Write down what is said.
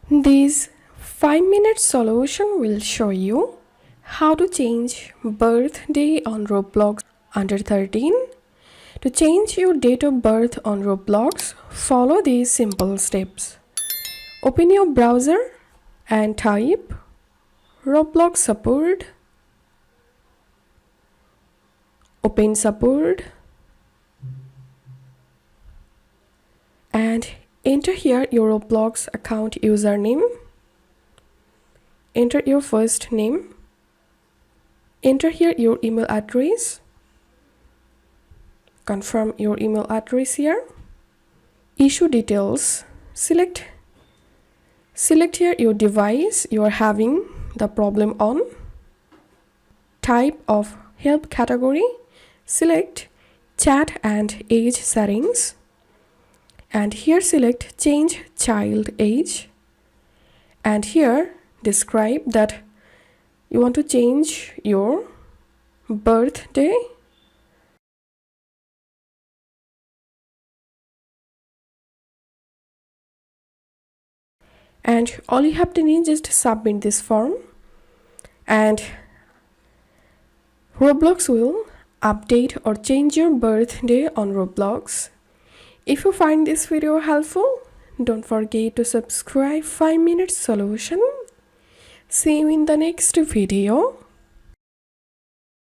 This 5-minute solution will show you how to change birthday on Roblox under 13. To change your date of birth on Roblox, follow these simple steps. Open your browser and type Roblox support. Open support and enter here your Roblox account username. Enter your first name. Enter here your email address. Confirm your email address here. Issue details. Select here your device you are having the problem on. Type of help category. Select chat and age settings. And here select change child age. And here describe that you want to change your birthday. And all you have to do is just submit this form and Roblox will update or change your birthday on Roblox. If you find this video helpful, don't forget to subscribe 5-minute solution. See you in the next video.